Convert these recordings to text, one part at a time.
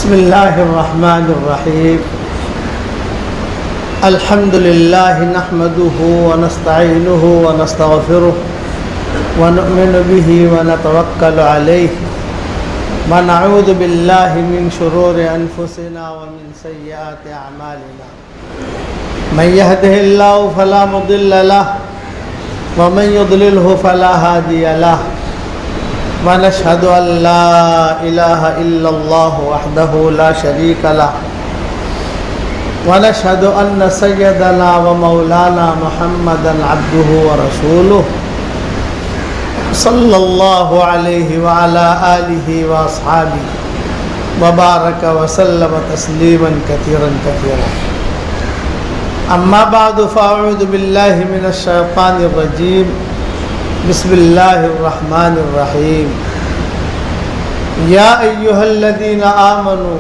بسم اللہ الرحمن الرحیم الحمد للہ نحمده ونستعینه ونستغفره ونؤمن به ونتوکل علیہ ونعوذ باللہ من شرور انفسنا ومن سیئات اعمالنا من يهده اللہ فلا مضل له ومن يضلله فلا هادی له ونشهد أن لا إله إلا الله وحده لا شريك له ونشهد أن سيدنا ومولانا محمدا عبده ورسوله صلى الله عليه وعلى آله وأصحابه وبارك وسلم تسليما كثيرا كثيرا أما بعد فأعوذ بالله من الشيطان الرجيم بسم اللہ الرحمن الرحیم یا ایہا الذین آمنوا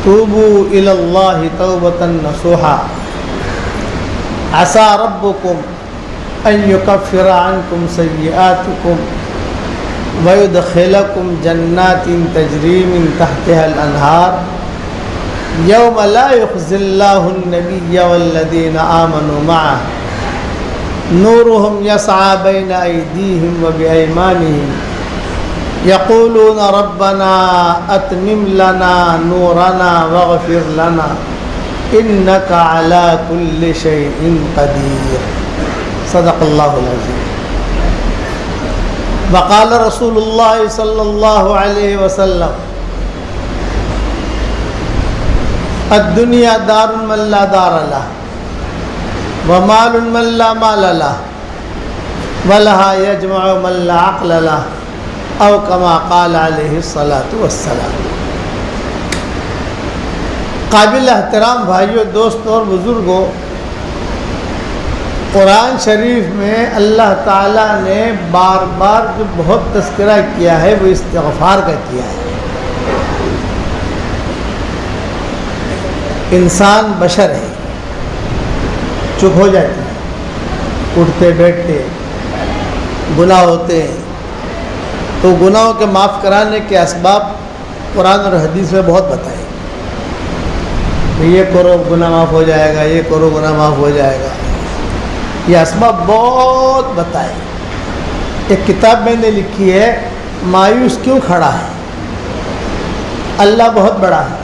توبوا الی اللہ توبة نصوحا عسى ربکم ان یکفر عنکم سیئاتکم ویدخلکم جنات تجری من تحتها الانہار یوم لا یخزی اللہ النبی والذین آمنوا معه نورهم يسعى بين أيديهم وبأيمانهم يقولون ربنا أتمم لنا نورنا واغفر لنا إنك على كل شيء قدير صدق الله العظيم وقال رسول الله صلى الله عليه وسلم الدنيا دار من لا دار له ومال من لا مال له ولها يجمع من لا عقل له او كما قال عليه الصلاة والسلام۔ قابل احترام بھائیوں، دوستوں اور بزرگوں، قرآن شریف میں اللہ تعالیٰ نے بار بار جو بہت تذکرہ کیا ہے وہ استغفار کا کیا ہے۔ انسان بشر ہے، چپ ہو جاتے ہیں، اٹھتے بیٹھتے، گناہ ہوتے ہیں، تو گناہوں کے معاف کرانے کے اسباب قرآن اور حدیث میں بہت بتائے۔ یہ کرو گناہ معاف ہو جائے گا، یہ کرو گناہ معاف ہو جائے گا، یہ اسباب بہت بتائے۔ ایک کتاب میں نے لکھی ہے مایوس کیوں کھڑا ہے، اللہ بہت بڑا ہے۔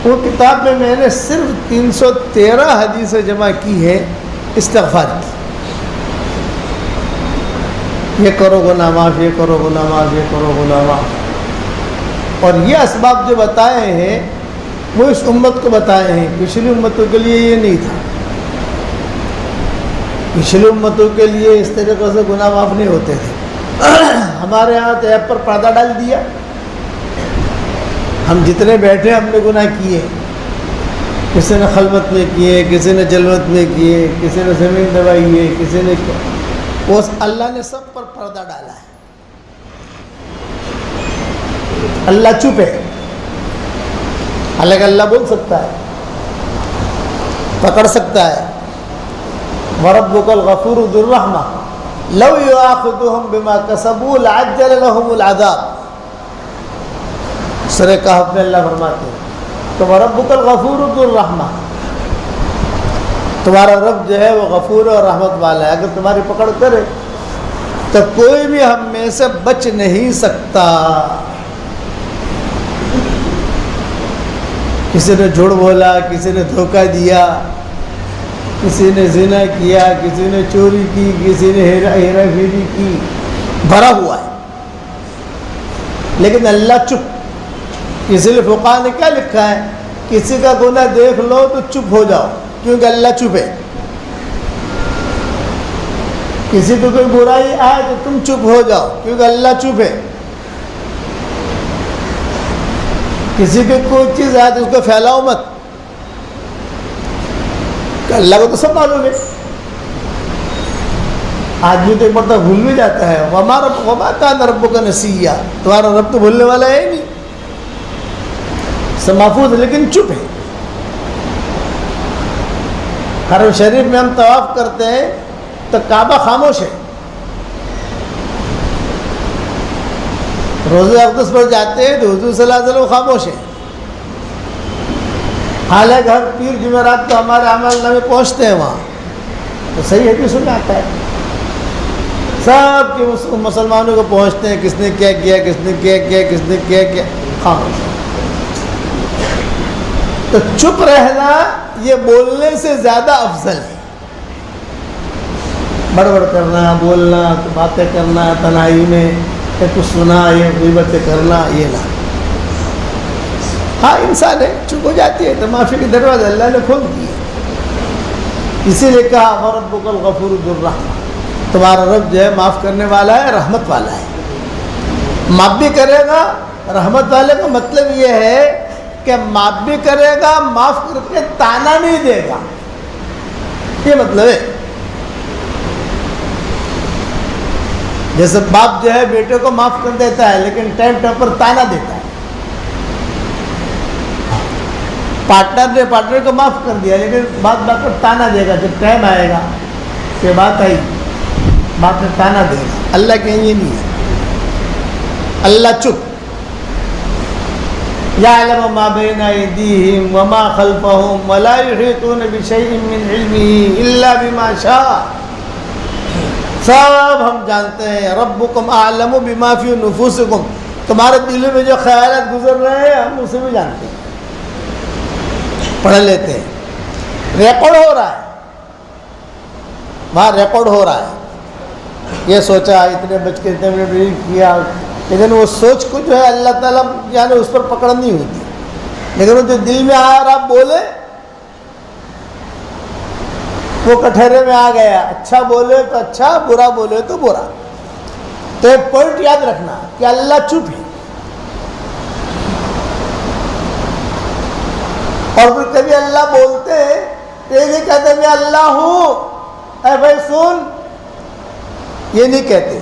وہ کتاب میں نے صرف 313 حدیثیں جمع کی ہے استغفار کی۔ یہ کرو گناہ معاف، یہ کرو گناہ معاف، یہ کرو گناہ معاف۔ اور یہ اسباب جو بتائے ہیں وہ اس امت کو بتائے ہیں، پچھلی امتوں کے لیے یہ نہیں تھا۔ پچھلی امتوں کے لیے اس طریقے سے گناہ معاف نہیں ہوتے تھے۔ ہمارے یہاں تو ایپ پر پردہ ڈال دیا، ہم جتنے بیٹھے ہم نے گناہ کیے، کسی نے خلوت میں کیے، کسی نے جلوت میں کیے، کسی نے زمین دبائی ہے، کسی نے وہ اللہ نے سب پر پردہ ڈالا ہے۔ اللہ چپ ہے، حالانکہ اللہ بول سکتا ہے، پکڑ سکتا ہے۔ وَرَبُّكَ الْغَفُورُ ذُو الرَّحْمَةِ لَوْ يُؤَاخِذُهُم بِمَا كَسَبُوا لَعَجَّلَ لَهُمُ الْعَذَابَ۔ سورہ کہف میں اللہ فرماتے ہیں تو وَرَبُّكَ الْغَفُورُ ذُو الرَّحْمَةِ، تمہارا رب جو ہے وہ غفور اور رحمت والا ہے۔ اگر تمہاری پکڑ کرے تو کوئی بھی ہم میں سے بچ نہیں سکتا۔ کسی نے جھوٹ بولا، کسی نے دھوکہ دیا، کسی نے زنا کیا، کسی نے چوری کی، کسی نے ہیرا پھیری کی، بھرا ہوا ہے، لیکن اللہ چپ۔ اسی لیے فقہاء نے کیا لکھا ہے، کسی کا گناہ دیکھ لو تو چپ ہو جاؤ کیونکہ اللہ چپ ہے۔ کسی کو کوئی برائی آئے تو تم چپ ہو جاؤ کیونکہ اللہ چپ ہے۔ کسی کو کوئی چیز آئے تو اس کو پھیلاؤ مت، کہ اللہ کو تو سب معلوم ہے۔ آدمی تو ایک مرتبہ بھول بھی جاتا ہے، وَمَا كَانَ رَبُّكَ نَسِيًّا، تمہارا رب تو بھولنے والا ہے ہی نہیں، سب محفوظ ہے، لیکن چپ ہے۔ حرم شریف میں ہم طواف کرتے ہیں تو کعبہ خاموش ہے، روزہ اقدس پر جاتے ہیں تو حضور صلی اللہ علیہ وسلم خاموش ہیں، حالانکہ ہر پیر جمعرات تو ہمارے عمل نامے پہنچتے ہیں وہاں، تو صحیح حدیث میں آتا ہے سب کے مسلمانوں کو پہنچتے ہیں، کس نے کیا کیا، کس نے کیا کیا، کس نے کیا کیا، خاموش۔ تو چپ رہنا یہ بولنے سے زیادہ افضل ہے۔ بڑبڑ کرنا، بولنا، باتیں کرنا تنہائی میں، کہ کچھ سنا، یہ غیبتیں کرنا، یہ نہ۔ ہاں انسان ہے، چپ ہو جاتی ہے، تو معافی کے دروازے اللہ نے کھول دیے۔ اسی لیے کہا وَرَبُّكَ الْغَفُورُ ذُو الرَّحْمَةِ، تمہارا رب جو ہے معاف کرنے والا ہے، رحمت والا ہے۔ معاف بھی کرے گا، رحمت والے کا مطلب یہ ہے کہ معاف بھی کرے گا، معاف کر کے تانا نہیں دے گا، یہ مطلب ہے۔ جیسے باپ جو ہے بیٹے کو معاف کر دیتا ہے لیکن ٹائم پر تانا دیتا ہے۔ پارٹنر نے پارٹنر کو معاف کر دیا لیکن بات پر تانا دے گا، جب ٹائم آئے گا کہ بات آئی، بات میں تانا دے گا۔ اللہ کہیں یہ نہیں ہے، اللہ چپ۔ یعلم ما بین ایدیہم وما خلفہم ولا یحیطون بشیء من علمہ الا بما شاء۔ سب ہم جانتے ہیں، ربکم اعلم بما فی نفوسکم، تمہارے دلوں میں جو خیالات گزر رہے ہیں ہم اسے بھی جانتے ہیں، پڑھ لیتے ہیں، ریکارڈ ہو رہا ہے، وہاں ریکارڈ ہو رہا ہے۔ یہ سوچا اتنے بج کے اتنے منٹ ریڈ کیا، لیکن وہ سوچ کو جو ہے اللہ تعالیٰ یعنی اس پر پکڑ نہیں ہوتی، لیکن وہ جو دل میں آیا اور آپ بولے وہ کٹہرے میں آ گیا، اچھا بولے تو اچھا، برا بولے تو برا۔ تو ایک پوائنٹ یاد رکھنا کہ اللہ چپ ہے، اور پھر کبھی اللہ بولتے تو یہ نہیں کہتے میں اللہ ہوں اے بھائی سن، یہ نہیں کہتے،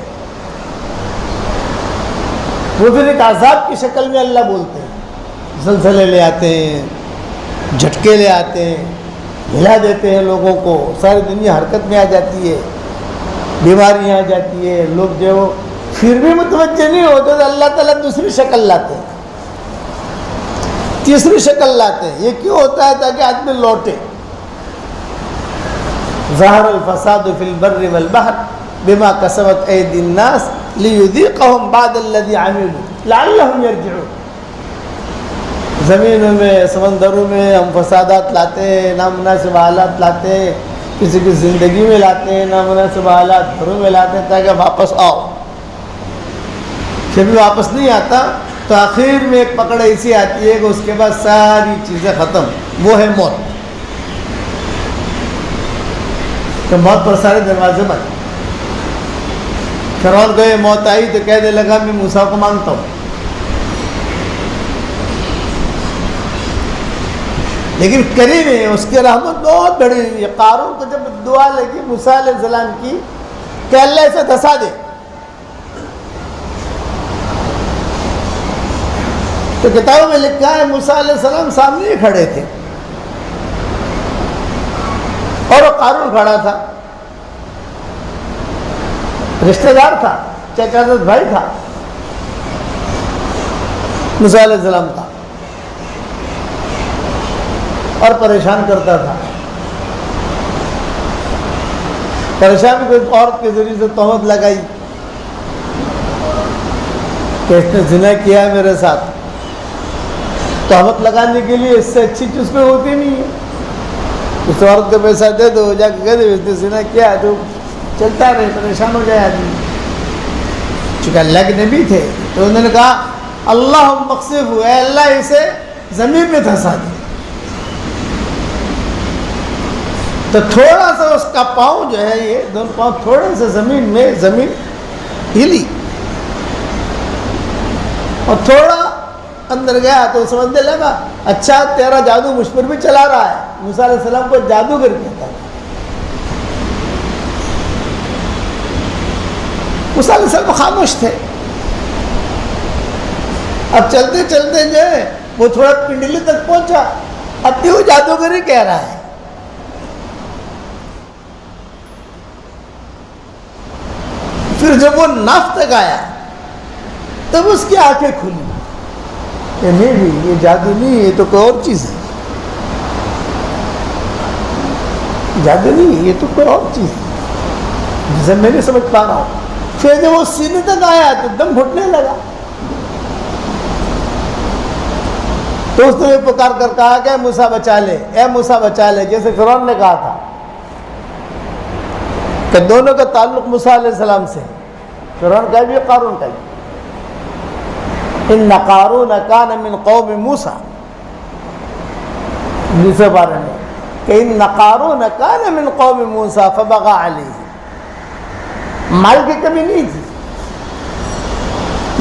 وہ پھر ایک عذاب کی شکل میں اللہ بولتے ہیں، زلزلے لے آتے ہیں، جھٹکے لے آتے ہیں، ہلا دیتے ہیں لوگوں کو، ساری دنیا حرکت میں آ جاتی ہے، بیماریاں آ جاتی ہے، لوگ جو پھر بھی متوجہ نہیں ہوتے تو اللہ تعالیٰ دوسری شکل لاتے ہیں، تیسری شکل لاتے ہیں۔ یہ کیوں ہوتا ہے؟ تاکہ آدمی لوٹے۔ ظہر الفساد فی البر والبحر بما کسبت ایدی الناس لیذیقہم بعد الذی عملوا لعلہم یرجعون۔ زمینوں میں، سمندروں میں ہم فسادات لاتے ہیں، نامناسب حالات لاتے ہیں، کسی کی زندگی میں لاتے ہیں، نامناسب حالات گھروں میں لاتے ہیں تاکہ واپس آؤ۔ پھر بھی واپس نہیں آتا تو آخر میں ایک پکڑ ایسی آتی ہے کہ اس کے بعد ساری چیزیں ختم، وہ ہے موت۔ تو موت پر سارے دروازے بند۔ فرعون کو یہ موت آئی تو کہنے لگا میں موسیٰ کو مانگتا ہوں، لیکن کریم ہے، اس کی رحمت بہت بڑی ہوئی ہے۔ قارون کو جب دعا لگی موسیٰ علیہ السلام کی کہ اللہ اسے دھسا دے، تو کتابوں میں لکھا ہے موسیٰ علیہ السلام سامنے ہی کھڑے تھے اور وہ قارون کھڑا تھا، رشتہ دار تھا، چچا بھائی تھا موسیٰ علیہ السلام کا، اور پریشان کرتا تھا۔ پریشان کوئی عورت کے ذریعے سے تہمت لگائی کہ اس نے زنا کیا ہے میرے ساتھ۔ تہمت لگانے کے لیے اس سے اچھی چیز کوئی ہوتی نہیں ہے۔ اس عورت کو پیسہ دے دو، جا کے کہہ دے اس نے زنا کیا ہے، تو چلتا رہے، پریشان ہو جائے آدمی۔ چونکہ اللہ کے نبی تھے تو انہوں نے کہا اللہم اقذفہ، اے اللہ اسے زمین میں دھسا دے۔ تو تھوڑا سا اس کا پاؤں جو ہے، یہ دونوں پاؤں تھوڑے سے زمین میں، زمین ہلی اور تھوڑا اندر گیا تو سمجھنے لگا اچھا تیرا جادو مجھ پر بھی چلا رہا ہے۔ موسیٰ علیہ السلام کو جادوگر کہتا ہے۔ موسیٰ علیہ السلام خاموش تھے۔ اب چلتے چلتے جو ہے وہ تھوڑا پنڈلی تک پہنچا، اب بھی وہ جادوگر ہی کہہ رہا ہے۔ پھر جب وہ ناف تک آیا تب اس کی آنکھیں کھلی کہ نہیں بھی یہ جادو نہیں، یہ تو کوئی اور چیز ہے۔ جادو نہیں، یہ تو کوئی اور چیز ہے جسے میں نہیں سمجھ پا رہا ہوں. پھر جب وہ سینے تک آیا تو دم گھٹنے لگا. تو اس نے پکار کر کہا کہ اے موسیٰ بچا لے، اے موسیٰ بچا لے، جیسے فرعون نے کہا تھا کہ دونوں کا تعلق موسیٰ علیہ السلام سے، فرعون کا بھی قارون کا بھی. ان قارون کان من قوم موسیٰ، دوسرے بارے میں کہ ان قارون کان من قوم موسیٰ فبغى علیہ. مال کی کمی نہیں تھی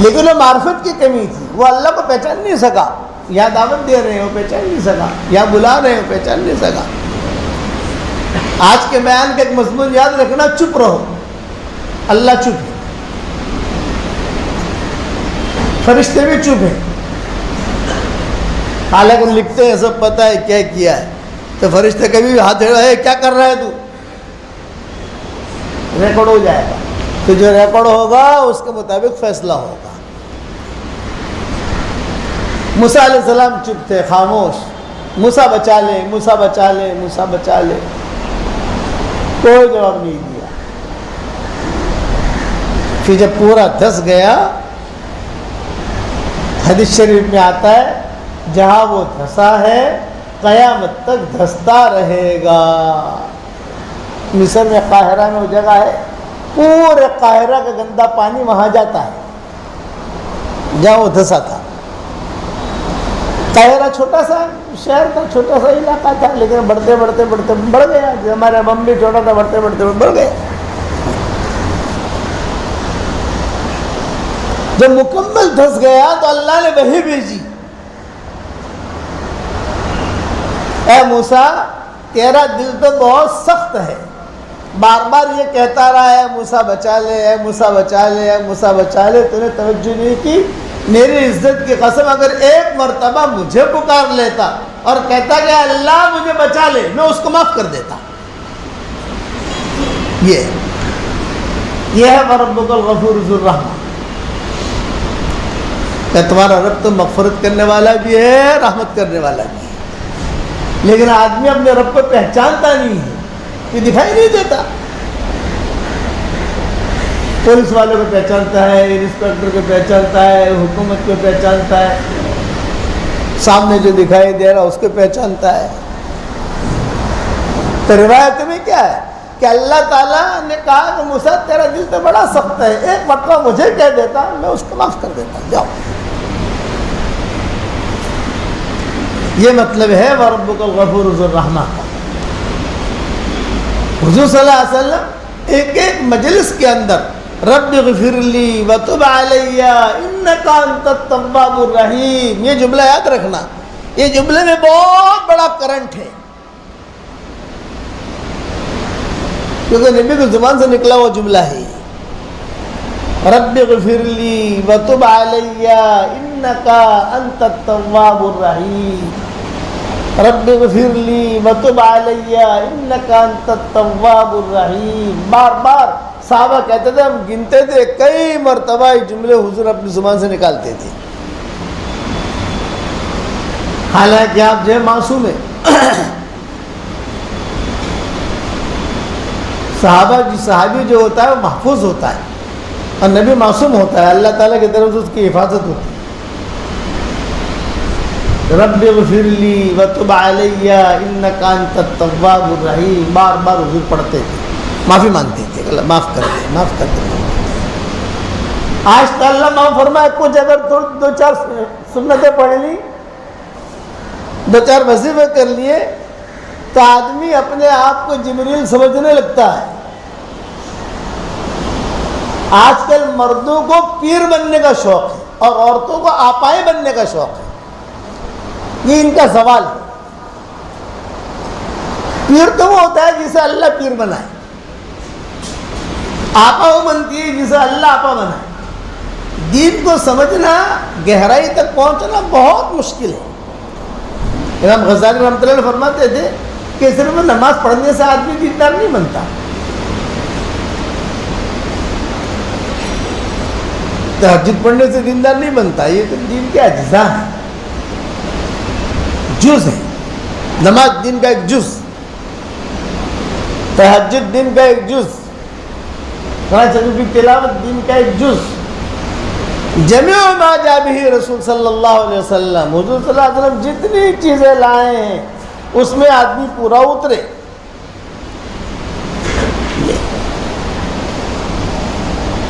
لیکن وہ معرفت کی کمی تھی. وہ اللہ کو پہچان نہیں سکا. یا دعوت دے رہے ہو پہچان نہیں سکا، یا بلا رہے ہو پہچان نہیں سکا. آج کے بیان کا ایک مضمون یاد رکھنا، چپ رہو، اللہ چپ ہے، فرشتے بھی چپ ہیں. حالانکہ لکھتے ہیں سب پتہ ہے کیا کیا ہے، تو فرشتے کبھی بھی ہاتھ ہڑا ہے کیا کر رہا ہے تو ریکارڈ ہو جائے گا. تو جو ریکارڈ ہوگا اس کے مطابق فیصلہ ہوگا. موسیٰ علیہ السلام چپ تھے، خاموش. موسیٰ بچا لے، موسیٰ بچا لے، موسیٰ بچا لے، کوئی جواب نہیں دیا. پھر جب پورا دھس گیا، حدیث شریف میں آتا ہے جہاں وہ دھسا ہے قیامت تک دھستا رہے گا. مصر میں قاہرہ میں وہ جگہ ہے، پورے قاہرہ کا گندا پانی وہاں جاتا ہے جہاں وہ دھسا تھا. قاہرہ چھوٹا سا شہر تھا، چھوٹا سا علاقہ تھا، لیکن بڑھتے بڑھتے بڑھتے بڑھ گیا. ہمارا بمبئی چھوٹا تھا، بڑھتے بڑھتے بڑھ گیا. جب مکمل دھس گیا تو اللہ نے وحی بھیجی، اے موسیٰ تیرا دل تو بہت سخت ہے، بار بار یہ کہتا رہا ہے موسیٰ بچا لے، اے موسیٰ بچا لے، اے موسیٰ بچا لے، تو نے توجہ نہیں کی. میری عزت کی قسم اگر ایک مرتبہ مجھے پکار لیتا اور کہتا کہ اللہ مجھے بچا لے، میں اس کو معاف کر دیتا. یہ ہے وَرَبُّكَ الْغَفُورُ ذُو الرَّحْمَةِ، کہ تمہارا رب تو مغفرت کرنے والا بھی ہے، رحمت کرنے والا بھی ہے. لیکن آدمی اپنے رب کو پہچانتا نہیں ہے، یہ دکھائی نہیں دیتا. پولیس والوں کو پہچانتا ہے، انسپیکٹر کو پہچانتا ہے، حکومت کو پہچانتا ہے، سامنے جو دکھائی دے رہا اس کو پہچانتا ہے. تو روایت میں کیا ہے کہ اللہ تعالیٰ نے کہا کہ موسیٰ تیرا دل تو بڑا سخت ہے، ایک مرتبہ مجھے کہہ دیتا میں اس کو معاف کر دیتا، جاؤ. یہ مطلب ہے وَرَبُّكَ الْغَفُورُ ذُو الرَّحْمَةِ. حضور صلی اللہ علیہ وسلم ایک ایک مجلس کے اندر رب اغفر لی وتب علی انک انت التواب الرحیم، یہ جملہ یاد رکھنا. یہ جملے میں بہت بڑا کرنٹ ہے، کیونکہ نبی کی زبان سے نکلا وہ جملہ ہے. رب اغفر لی وتب علی انک انت التواب الرحیم، رب اغفر لی وتب علی انک انت التواب الرحیم. بار بار صحابہ کہتے تھے، ہم گنتے تھے، کئی مرتبہ یہ جملے حضور اپنی زبان سے نکالتے تھے. حالانکہ آپ جو معصوم ہیں، صحابی جو ہوتا ہے وہ محفوظ ہوتا ہے، اور نبی معصوم ہوتا ہے، اللہ تعالیٰ کی طرف سے اس کی حفاظت ہوتی ہے. رب اغفر لی وتب علی انک انت التواب الرحیم، بار بار حضور پڑھتے تھے، معافی مانگتے تھے، اللہ معاف کر دے، معاف کر دے. آج تو اللہ معاف فرمائے، کچھ اگر دو چار سنتیں پڑھ لی، دو چار وظیفے کر لیے، تو آدمی اپنے آپ کو جبریل سمجھنے لگتا ہے. آج کل مردوں کو پیر بننے کا شوق ہے اور عورتوں کو آپائیں بننے کا شوق ہے. یہ ان کا سوال ہے. پیر تو وہ ہوتا ہے جسے اللہ پیر بنائے، آپا وہ بنتی ہے جسے اللہ آپا بنائے. دین کو سمجھنا، گہرائی تک پہنچنا بہت مشکل ہے. امام غزالی رحمۃ اللہ علیہ فرماتے تھے کہ صرف نماز پڑھنے سے آدمی دیندار نہیں بنتا، تہجد پڑھنے سے دیندار نہیں بنتا. یہ تو دین کے اجزاء ہیں، جز ہے. نماز دین کا ایک جز. تہجد دن کا ایک جز، قرآن شریف کی تلاوت دن کا ایک جز، جمیع ما جاء بہ رسول صلی اللہ علیہ وسلم، حضور صلی اللہ علیہ وسلم جتنی چیزیں لائے ہیں اس میں آدمی پورا اترے.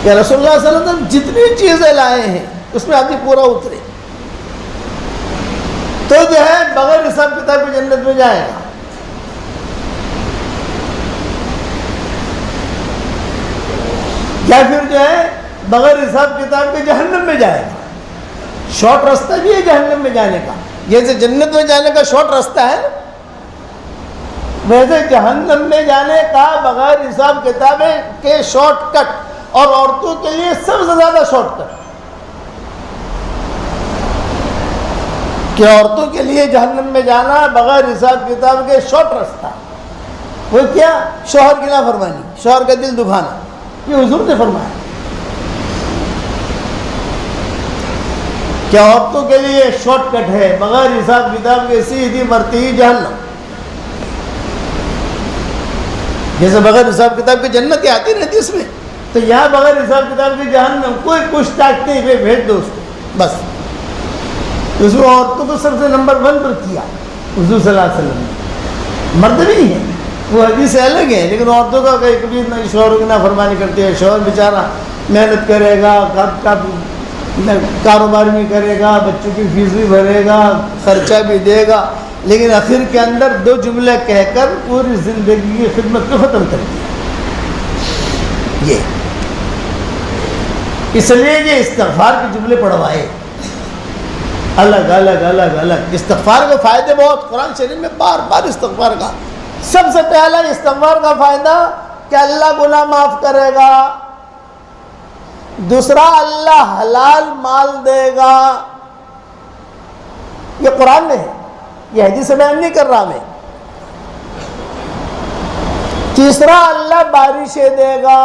کہ رسول اللہ صلی اللہ علیہ وسلم جتنی چیزیں لائے ہیں اس میں آدمی پورا اترے تو جو ہے بغیر حساب کتاب کی جنت میں جائے گا. یا پھر جو ہے بغیر حساب کتاب کے جہنم میں جائے گا. شارٹ راستہ بھی ہے جہنم میں جانے کا، جیسے جنت میں جانے کا شارٹ راستہ ہے ویسے جہنم میں جانے کا بغیر حساب کتاب کے شارٹ کٹ، اور عورتوں کے لیے سب سے زیادہ شارٹ کٹ کہ عورتوں کے لیے جہنم میں جانا بغیر حساب کتاب کے شارٹ راستہ. وہ کیا؟ شوہر کی نافرمانی، شوہر کا دل دکھانا. یہ حضور نے فرمایا کہ عورتوں کے لیے شارٹ کٹ ہے بغیر حساب کتاب کے سیدھی مرتی جہنم. جیسے بغیر حساب کتاب کی جنت آتی رہتی اس میں، تو یہاں بغیر حساب کتاب کی جہنم. کوئی کچھ تاکتے ہوئے بھیج دو اس کو بس. اس کو عورتوں کو سب سے نمبر 1 پر کیا حضور صلی اللہ علیہ وسلم نے. مرد بھی ہیں وہ حدیث سے الگ ہے، لیکن عورتوں کا کبھی شوہر کی نافرمانی کرتی ہے. شوہر بیچارہ محنت کرے گا، کاروبار بھی کرے گا، بچوں کی فیس بھی بھرے گا، خرچہ بھی دے گا، لیکن آخر کے اندر 2 جملے کہہ کر پوری زندگی کی خدمت کو ختم کر دیا. یہ اس لیے یہ استغفار کے جملے پڑھوائے الگ الگ الگ الگ. استغفار کے فائدے بہت قرآن شریف میں بار بار استغفار کا. سب سے پہلا استغفار کا فائدہ کہ اللہ گناہ معاف کرے گا. دوسرا اللہ حلال مال دے گا. یہ قرآن میں ہے، یہ حدیث سے بیان نہیں کر رہا میں. تیسرا اللہ بارشیں دے گا.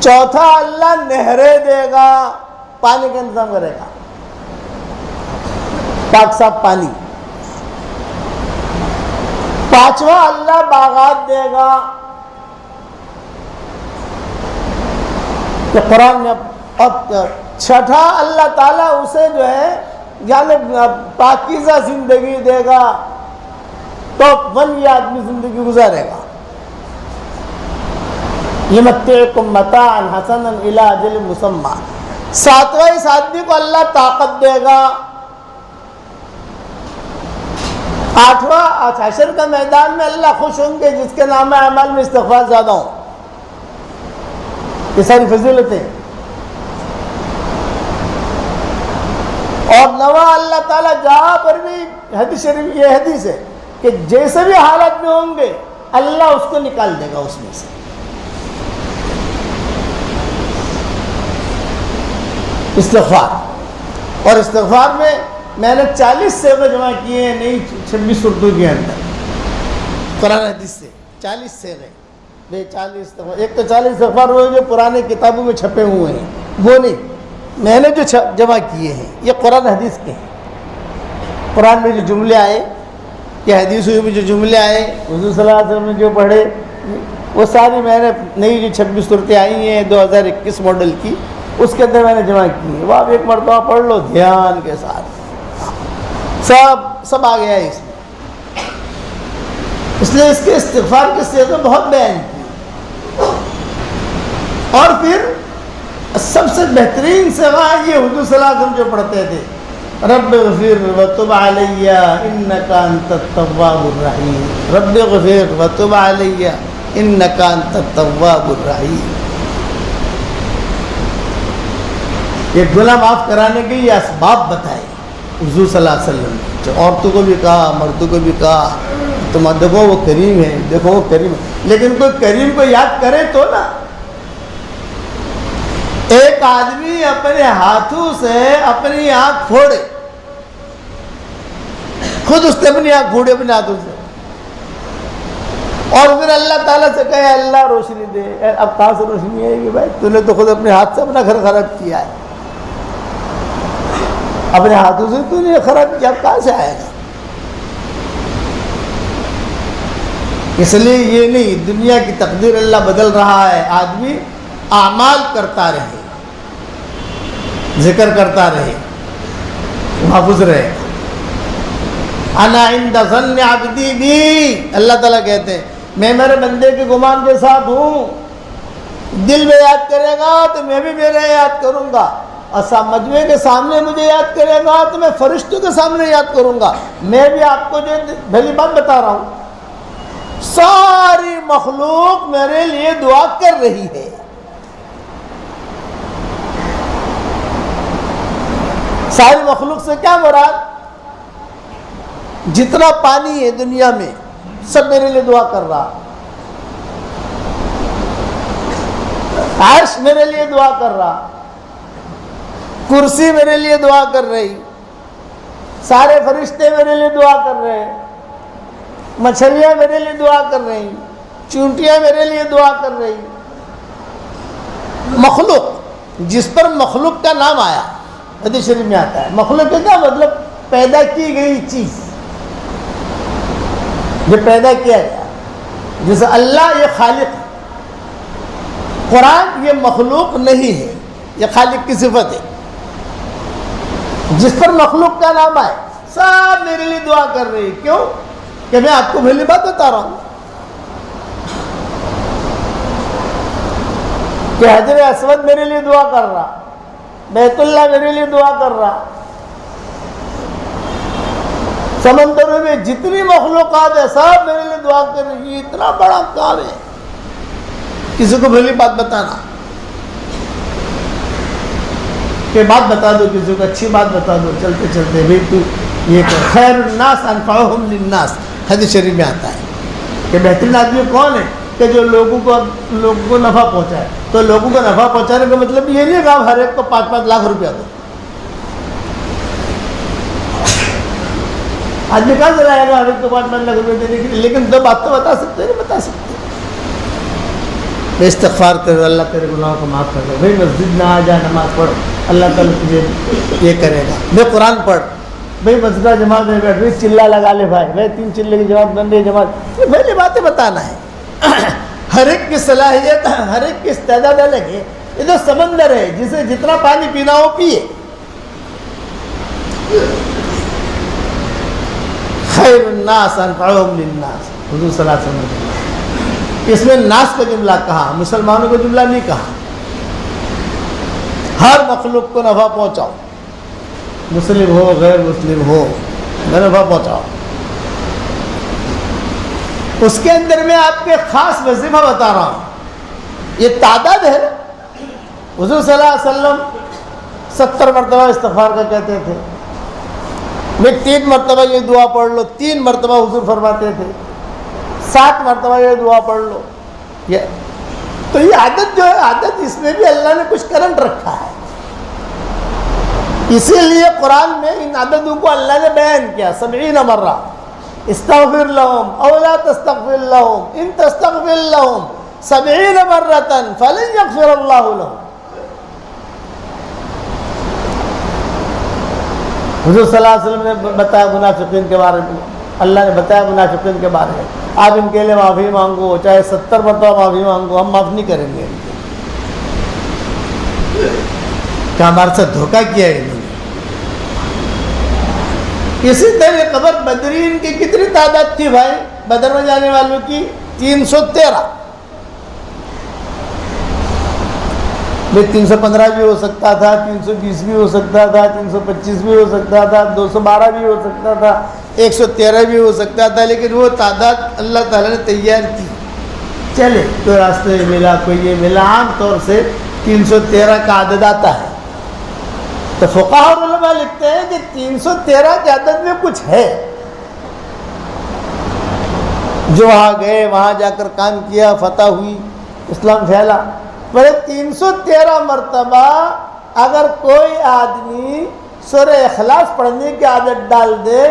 چوتھا اللہ نہریں دے گا، پانی کا انتظام کرے گا، پاک صاف پانی. پانچواں اللہ باغات دے گا. کہ قرآن میں. اور چھٹا اللہ تعالیٰ اسے جو ہے یعنی پاکیزہ زندگی دے گا. ٹاپ 1 یہ آدمی زندگی گزارے گا. یمتعکم متاعا حسنا الی اجل مسمى. ساتواں اس آدمی کو اللہ طاقت دے گا. آٹھواں حشر کا میدان میں اللہ خوش ہوں گے جس کے نام اعمال میں استغفار زیادہ ہوں. یہ ساری فضیلتیں. اور نواں اللہ تعالیٰ جہاں پر بھی حدیث شریف یہ حدیث ہے کہ جیسے بھی حالت میں ہوں گے اللہ اس کو نکال دے گا اس میں سے. استغفار. اور استغفار میں نے 40 صیغے جمع کیے ہیں نئی 26 اردو کے اندر قرآن حدیث سے. 40 صیغے. 40 استغفار. ایک تو 40 استغفار ہوئے جو پرانے کتابوں میں چھپے ہوئے ہیں، وہ نہیں، میں نے جو جمع کیے ہیں یہ قرآن حدیث کے ہیں. قرآن میں جو جملے آئے یا حدیثوں میں جو جملے آئے حضور صلی اللہ علیہ وسلم نے جو پڑھے وہ ساری میں نے نئی جو 26 صورتیں آئی ہیں 2021 ماڈل کی اس کے اندر میں نے جمع کی ہے. وہ آپ ایک مرتبہ پڑھ لو دھیان کے ساتھ، سب آ گیا ہے اس میں. اس لیے اس کے استغفار کے صیغے بہت بیان کی. اور پھر سب سے بہترین صیغہ یہ حضور صلی اللہ علیہ وسلم جو پڑھتے تھے رب اغفر وتب علی انک انت التواب الرحیم. رب اغفر وتب علی انک انت التواب الرحیم. یہ گناہ معاف کرانے کے یہ اسباب بتائے حضور صلی اللہ علیہ وسلم نے. جو عورتوں کو بھی کہا، مردوں کو بھی کہا تم دیکھو وہ کریم ہے، دیکھو وہ کریم ہے. لیکن کوئی کریم کو یاد کرے تو نا. ایک آدمی اپنے ہاتھوں سے اپنی آنکھ پھوڑے، خود اس نے اپنی آنکھ پھوڑے اپنے ہاتھوں سے، اور پھر اللہ تعالیٰ سے کہے اللہ روشنی دے. اب کہاں سے روشنی آئے گی بھائی؟ تو نے تو خود اپنے ہاتھ سے اپنا گھر خراب کیا ہے. اپنے ہاتھوں سے تو نے خراب کیا، اب کہاں سے آئے گا؟ اس لیے یہ نہیں دنیا کی تقدیر اللہ بدل رہا ہے، آدمی اعمال کرتا رہے، ذکر کرتا رہے، محفوظ رہے. انا عند ظن عبدی بی، اللہ تعالیٰ کہتے ہیں میں میرے بندے کے گمان کے ساتھ ہوں. دل میں یاد کرے گا تو میں بھی میرے یاد کروں گا، اور مجموعے کے سامنے مجھے یاد کرے گا تو میں فرشتوں کے سامنے یاد کروں گا. میں بھی آپ کو جو پہلی بات بتا رہا ہوں، ساری مخلوق میرے لیے دعا کر رہی ہے. ساری مخلوق سے کیا مراد؟ جتنا پانی ہے دنیا میں سب میرے لیے دعا کر رہا. عرش میرے لیے دعا کر رہا، کرسی میرے لیے دعا کر رہی، سارے فرشتے میرے لیے دعا کر رہے، مچھلیاں میرے لیے دعا کر رہی، چونٹیاں میرے لیے دعا کر رہی. مخلوق، جس پر مخلوق کا نام آیا حدیث شریف میں آتا ہے. مخلوق کا کیا مطلب؟ پیدا کی گئی چیز جو پیدا کیا گیا. جیسے اللہ یہ خالق ہے، قرآن یہ مخلوق نہیں ہے، یہ خالق کی صفت ہے. جس پر مخلوق کا نام آئے سب میرے لیے دعا کر رہی. کیوں؟ کہ میں آپ کو پہلی بات بتا رہا ہوں کہ حجر اسود میرے لیے دعا کر رہا، بیت اللہ میرے لیے دعا کر رہا، سمندروں میں جتنی مخلوقات ہے سب میرے لیے دعا کر رہی. اتنا بڑا کام ہے کسی کو پہلی بات بتانا، کہ بات بتا دو، کسی کو اچھی بات بتا دو چلتے چلتے. بھائی تو یہ کہ خیر الناس انفعهم للناس، حدیث شریف میں آتا ہے کہ بہترین آدمی کون ہے؟ کہ جو لوگوں کو نفع پہنچائے. تو لوگوں کو نفع پہنچانے کا مطلب یہ نہیں ہے کہ آپ ہر ایک کو 5-5 لاکھ روپیہ دو. آدمی کہاں سے لائے گا ہر ایک کو 5-5 لاکھ روپیہ دینے کے لیے؟ لیکن دو بات تو بتا سکتے ہیں، نہیں بتا سکتے. استغفار کرو، اللہ تیرے گناہوں کو معاف کر دے. بھائی مسجد میں آ جا، نماز پڑھ، اللہ تعالیٰ تجھے یہ کرے گا. میں قرآن پڑھ. بھائی مسجد جماعت میں بیٹھ، بھائی چلہ لگا لے بھائی، بھائی 3 چلے کی جماعت بن رہی ہے جماعت. یہ پہلی باتیں بتانا ہے. ہر ایک کی صلاحیت، ہر ایک کی استعداد الگ ہے. یہ تو سمندر ہے، جسے جتنا پانی پینا ہو پیے. خیر الناس انفعهم للناس، حضور صلی اللہ علیہ وسلم. اس میں ناس کا جملہ کہا، مسلمانوں کا جملہ نہیں کہا. ہر مخلوق کو نفع پہنچاؤ، مسلم ہو غیر مسلم ہو، نفع پہنچاؤ. اس کے اندر میں آپ کے خاص وظیفہ بتا رہا ہوں. یہ تعداد ہے. حضور صلی اللہ علیہ وسلم 70 مرتبہ استغفار کا کہتے تھے. میں 3 مرتبہ یہ دعا پڑھ لو، 3 مرتبہ حضور فرماتے تھے. 7 مرتبہ یہ دعا پڑھ لو. تو یہ عادت جو ہے، عادت اس میں بھی اللہ نے کچھ کرنٹ رکھا ہے. اسی لیے قرآن میں ان عددوں کو اللہ نے بیان کیا. 70 مرہ استغفر لهم او لا تستغفر لهم ان تستغفر لهم 70 مرة فلن يغفر الله لهم. حضور صلی اللہ علیہ وسلم نے بتایا منافقین کے بارے میں، اللہ نے بتایا منافقین کے بارے میں، آپ ان کے لیے معافی مانگو، چاہے 70 مرتبہ معافی مانگو، ہم معاف نہیں کریں گے. کیا ہمارے ساتھ دھوکہ کیا ہے انہوں نے؟ اسی طرح قبر بدرین کی کتنی تعداد تھی بھائی؟ بدر میں جانے والوں کی 313. 315 بھی ہو سکتا تھا، 320 بھی ہو سکتا تھا، 325 بھی ہو سکتا تھا، 212 بھی ہو سکتا تھا، 113 بھی ہو سکتا تھا. لیکن وہ تعداد اللہ تعالیٰ نے تیار کی. چلے کوئی راستے میں ملا، کوئی یہ ملا، عام طور سے 313 کا عدد آتا ہے. تو فقہاء اور علماء لکھتے ہیں کہ 313 کے عدد میں کچھ ہے. جو وہاں گئے، وہاں جا کر کام کیا، فتح ہوئی، اسلام پھیلا. پر 313 مرتبہ اگر کوئی آدمی سورہ اخلاص پڑھنے کی عادت ڈال دے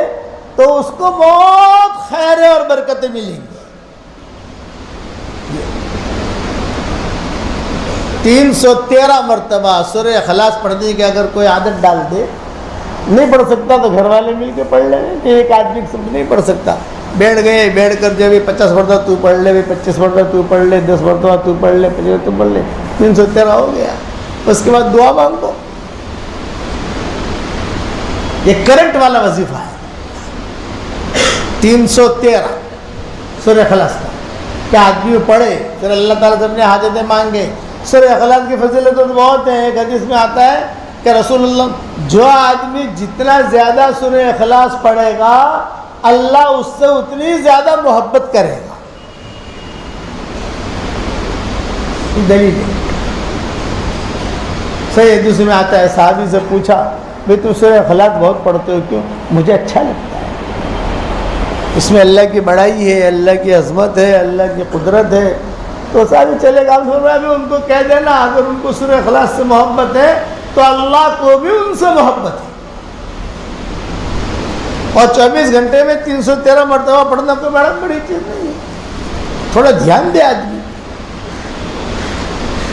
تو اس کو بہت خیر اور برکتیں ملیں گی. 313 مرتبہ سورہ اخلاص پڑھنے کی اگر کوئی عادت ڈال دے، نہیں پڑھ سکتا تو گھر والے مل کے پڑھ لیں. کہ ایک آدمی سب نہیں پڑھ سکتا، بیٹھ گئے, بیٹھ کر جو بھی 50 مرتبہ تو پڑھ لے, 25 مرتبہ تو پڑھ لے, 10 مرتبہ تو پڑھ لے, 25 تو پڑھ لے, 313 ہو گیا. اس کے بعد دعا مانگو. یہ کرنٹ والا وظیفہ ہے 313 سورہ اخلاص کا, کہ آدمی پڑھے پھر اللہ تعالیٰ سے اپنے حاجتیں مانگے. سورہ اخلاص کی فضیلت تو بہت ہے. ایک حدیث میں آتا ہے کہ رسول اللہ, جو آدمی جتنا زیادہ سورہ اخلاص پڑھے گا اللہ اس سے اتنی زیادہ محبت کرے گا. دلیل ہے, صحیح حدیث میں آتا ہے. صحابی سے پوچھا, بھئی تم سورہ اخلاص بہت پڑھتے ہو, کیوں؟ مجھے اچھا لگتا ہے, اس میں اللہ کی بڑائی ہے, اللہ کی عظمت ہے, اللہ کی قدرت ہے. تو صحابی چلے گا, ان کو کہہ دینا اگر ان کو سورہ اخلاص سے محبت ہے تو اللہ کو بھی ان سے محبت ہے. اور 24 گھنٹے میں 313 مرتبہ پڑھنا کوئی بڑی چیز نہیں ہے. تھوڑا دھیان دے آدمی.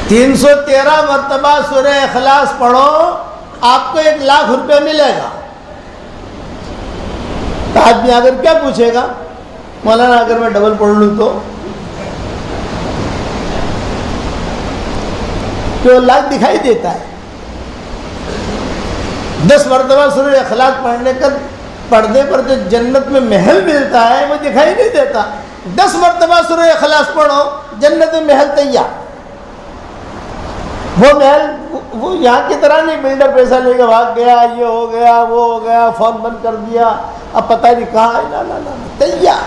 313 مرتبہ سورہ اخلاص پڑھو, آپ کو 1,00,000 روپے ملے گا. تو آدمی اگر کیا پوچھے گا, مولانا اگر میں ڈبل پڑھ لوں تو 1,00,000 دکھائی دیتا ہے. 10 مرتبہ سورہ اخلاص پڑھنے پر جو جنت میں محل ملتا ہے وہ دکھائی نہیں دیتا. 10 مرتبہ سورہ اخلاص پڑھو, جنت میں محل تیار. وہ محل وہ یہاں کی طرح نہیں, بلڈر پیسہ لے کے بھاگ گیا, یہ ہو گیا, وہ ہو گیا, فون بند کر دیا, اب پتہ نہیں کہاں ہے. نا تیار.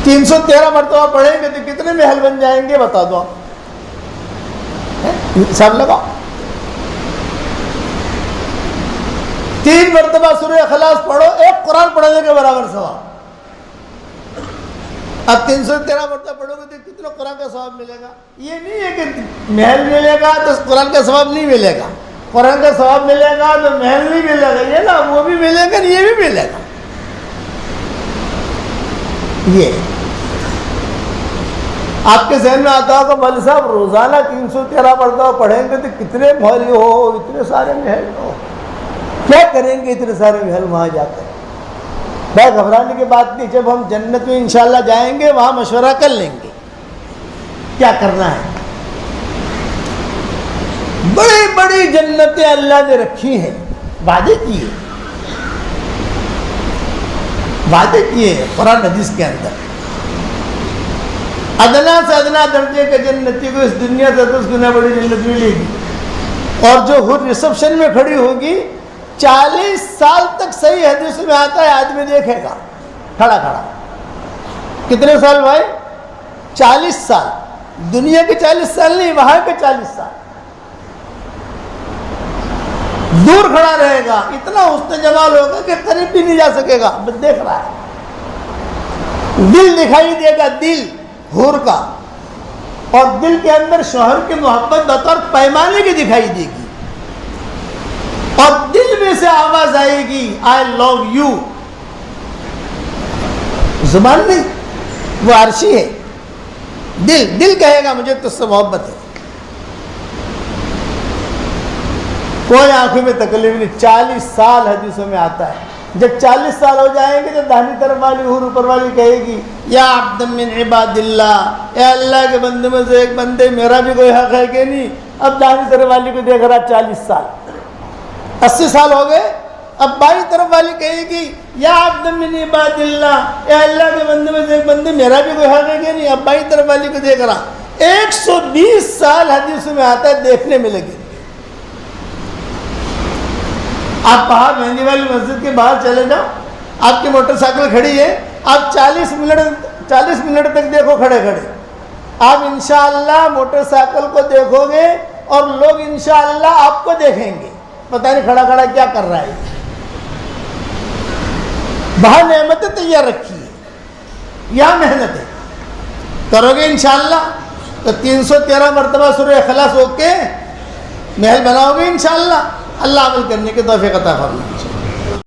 313 مرتبہ پڑھیں گے تو کتنے محل بن جائیں گے بتا دو آپ, حساب لگاؤ. 3 مرتبہ سورہ اخلاص پڑھو, ایک قرآن پڑھنے کے برابر ثواب. اب 313 مرتبہ پڑھو گے تو کتنا قرآن کا ثواب ملے گا. یہ نہیں ہے کہ محل ملے گا تو قرآن کا ثواب نہیں ملے گا, قرآن کا ثواب ملے گا تو محل نہیں ملے گا. یہ نا وہ بھی ملے گا, یہ بھی ملے گا. یہ آپ کے ذہن میں آتا ہوگا مولوی صاحب روزانہ 313 مرتبہ پڑھیں گے تو کتنے محل ہو, اتنے سارے محل ہو, کیا کریں گے اتنے سارے محل وہاں جا کر. بھائی گھبرانے کی بات نہیں, جب ہم جنت میں انشاءاللہ جائیں گے وہاں مشورہ کر لیں گے کیا کرنا ہے. بڑی بڑی جنتیں اللہ نے رکھی ہیں, وعدے کیے قرآن حدیث کے اندر. ادنا سے ادنا درجے کے جنتی کو اس دنیا سے 10 گنا بڑی جنت ملے گی. اور جو حور ریسپشن میں کھڑی ہوگی 40 سال تک, صحیح حدیث میں آتا ہے, آدمی دیکھے گا کھڑا کھڑا. کتنے سال بھائی؟ 40 سال. دنیا کے 40 سال نہیں, وہاں کے 40 سال. دور کھڑا رہے گا, اتنا حسن جمال ہوگا کہ قریب بھی نہیں جا سکے گا, بس دیکھ رہا ہے. دل دکھائی دے گا, دل حور کا, اور دل کے اندر شوہر کی محبت بطور پیمانے کی دکھائی دے گی, اور دل میں سے آواز آئے گی آئی لو یو. زبان نہیں, وہ عرشی ہے. دل کہے گا مجھے تجھ سے محبت ہے. کوئی آنکھوں میں تکلیف نہیں. 40 سال حدیثوں میں آتا ہے. جب 40 سال ہو جائیں گے تو داہنی طرف والی حور اوپر والی کہے گی یا عبد من عباد اللہ, اے اللہ کے بندے میں سے ایک بندے, میرا بھی کوئی حق ہے کہ نہیں. اب داہنی طرف والی کو دیکھ رہا 40 سال, 80 سال ہو گئے. اب بائیں طرف والی کہے گی یا عبد من عباد اللہ, اے اللہ کے بندے میں سے ایک بندے, میرا بھی کوئی حق ہے کہ نہیں. اب بائیں طرف والی کو دیکھ رہا. 120 سال حدیث میں آتا ہے دیکھنے میں لگے. آپ باہر مہندی والی مسجد کے باہر چلے جاؤ, آپ کی موٹر سائیکل کھڑی ہے, آپ 40 منٹ تک دیکھو کھڑے کھڑے. آپ انشاءاللہ موٹر سائیکل کو دیکھو گے اور لوگ انشاءاللہ آپ کو دیکھیں گے. پتہ نہیں کھڑا کھڑا کیا کر رہا ہے. باہر نعمتیں تیار رکھی ہے, یہاں محنت ہے. کرو گے انشاءاللہ تو 313 مرتبہ سورہ اخلاص ہو کے محل بناؤ گے انشاءاللہ. اللہ عمل کرنے کے توفیق عطا فرمائے.